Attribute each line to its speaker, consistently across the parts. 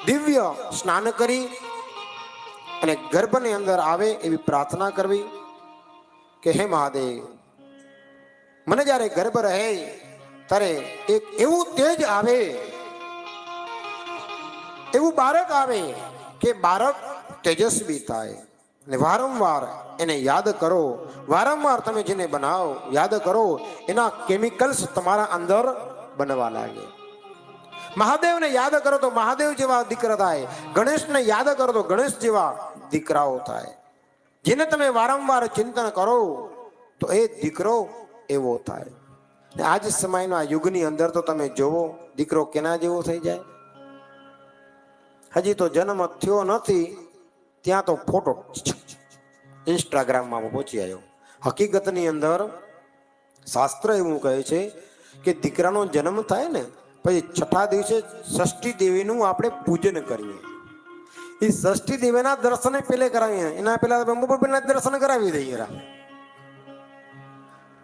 Speaker 1: દિવ્ય સ્નાન કરી અને ગર્ભની અંદર આવે એવી પ્રાર્થના કરવી કે હે મહાદેવ, મને જ્યારે ગર્ભ રહે ત્યારે એક એવું તેજ આવે, એવું બાળક આવે કે બાળક તેજસ્વી થાય. અને વારંવાર એને યાદ કરો, વારંવાર તમે જેને બનાવો યાદ કરો, એના કેમિકલ્સ તમારા અંદર બનવા લાગે. મહાદેવને યાદ કરો તો મહાદેવ જેવા દીકરા થાય, ગણેશને યાદ કરો તો ગણેશ જેવા દીકરાઓ થાય. જેને તમે વારંવાર ચિંતન કરો તો એ દીકરો એવો થાય. આજ સમયના યુગની અંદર તો તમે જોવો દીકરો કેના જેવો થઈ જાય. હજી તો જન્મ થયો નથી ત્યાં તો ફોટો ઇન્સ્ટાગ્રામમાં પહોંચી આવ્યો. હકીકતની અંદર શાસ્ત્ર એવું કહે છે કે દીકરાનો જન્મ થાય ને પછી છઠ્ઠા દિવસે ષષ્ઠી દેવીનું આપણે પૂજન કરીએ. એ ષષ્ઠી દેવીના દર્શન પેલે કરાવીએ, એના પેલા મોબાઈલના દર્શન કરાવી દઈએ.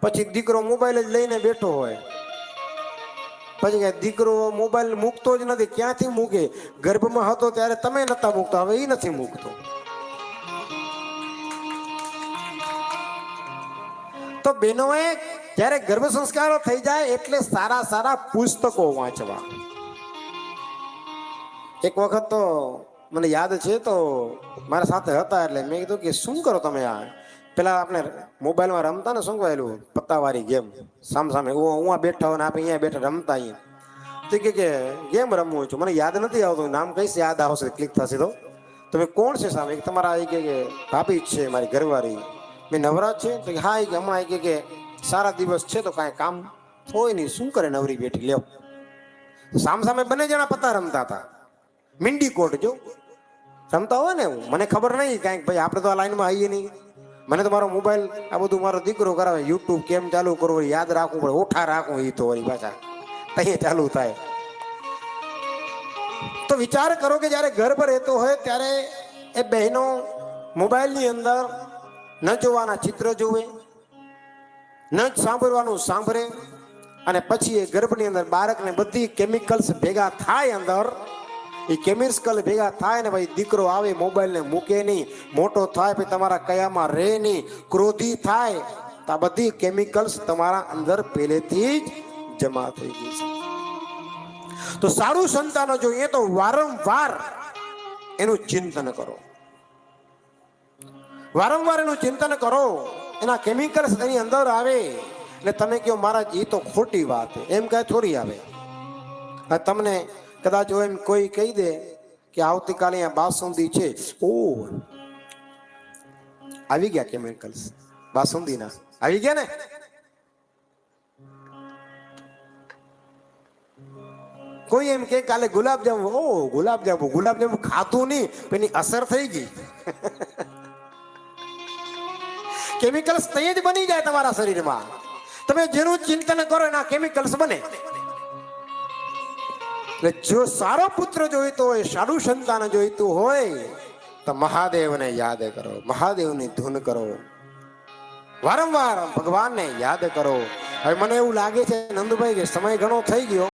Speaker 1: પછી દીકરો મોબાઈલ જ લઈને બેઠો હોય, પછી દીકરો મોબાઈલ મૂકતો જ નથી. ક્યાંથી મૂકે? ગર્ભમાં હતો ત્યારે તમે નતા મૂકતા, હવે એ નથી મૂકતો. તો બહેનોએ જ્યારે ગર્ભ સંસ્કારો થઈ જાય એટલે સારા સારા પુસ્તકો વાંચવા. એક વખત તો મને યાદ છે, તો મારા સાથે હતા એટલે મેં કીધું કે શું કરો તમે? આ પેલા આપણે મોબાઈલમાં રમતા ને, શું કહેલું, પત્તાવાળી ગેમ સામસામે હું બેઠા હોય ને આપણે અહીંયા બેઠા રમતા. અહીંયા તો કે ગેમ રમવું છું, મને યાદ નથી આવતું નામ, કઈશ યાદ આવશે ક્લિક થશે તો. તમે કોણ છે સામે? તમારા આ કે ભાભી જ છે, મારી ઘરવાળી. મેં નવરાજ છે તો હા, કે હમણાં કે સારા દિવસ છે તો કાંઈ કામ હોય નહીં, શું કરે નવરી બેઠી લેવ. સામ સામે બંને જણા પત્તા રમતા હતા. મિંડી કોટ જો રમતા હોય ને, મને ખબર નહીં કાંઈક, ભાઈ આપણે તો આ લાઈનમાં આવીએ નહીં. મને તો મારો મોબાઈલ આ બધું મારો દીકરો કરાવે, યુટ્યુબ કેમ ચાલુ કરવું યાદ રાખવું પડે, ઓઠા રાખવું એ તો વળી પાછા અહીંયા ચાલુ થાય. તો વિચાર કરો કે જ્યારે ગર્ભ રહેતો હોય ત્યારે એ બહેનો મોબાઈલની અંદર ન જોવાના ચિત્ર જોવે, ન સાંભળવાનું સાંભળે, અને પછી એ ગર્ભની અંદર બાળકને બધી કેમિકલ્સ ભેગા થાય અંદર. એ કેમિકલ ભેગા થાય ને ભાઈ દીકરો આવે, મોબાઈલને મૂકે નહીં, મોટો થાય પછી તમારા કયામાં રહે નહીં, ક્રોધી થાય તો આ બધી કેમિકલ્સ તમારા અંદર પહેલેથી જ જમા થઈ ગઈ છે. તો સારું સંતાનો જોઈએ તો વારંવાર એનું ચિંતન કરો, વારંવાર એનું ચિંતન કરો. એના કેમિકલ્સ એની અંદર આવે એટલે તમે કહો મહારાજ એ તો ખોટી વાત, એમ કઈ થોડી આવે. તમને કદાચ એમ કોઈ કહી દે કે આવતીકાલે અહીંયા બાસુંદી છે, ઓ આવી ગયા કેમિકલ્સ બાસુંદીના, આવી ગયા ને. કોઈ એમ કે કાલે ગુલાબજાંબુ, ઓ ગુલાબજાંબુ ખાતું નહીં, એની અસર થઈ ગઈ. કેમિકલ્સ ત્યાં જ બની જાય તમારા શરીરમાં. તમે જેનું ચિંતન કરો એના કેમિકલ્સ બને. જો સારો પુત્ર જોઈતો હોય, સારું સંતાન જોઈતું હોય તો મહાદેવને યાદ કરો, મહાદેવની ધૂન કરો, વારંવાર ભગવાનને યાદ કરો. હવે મને એવું લાગે છે નંદુભાઈ કે સમય ઘણો થઈ ગયો.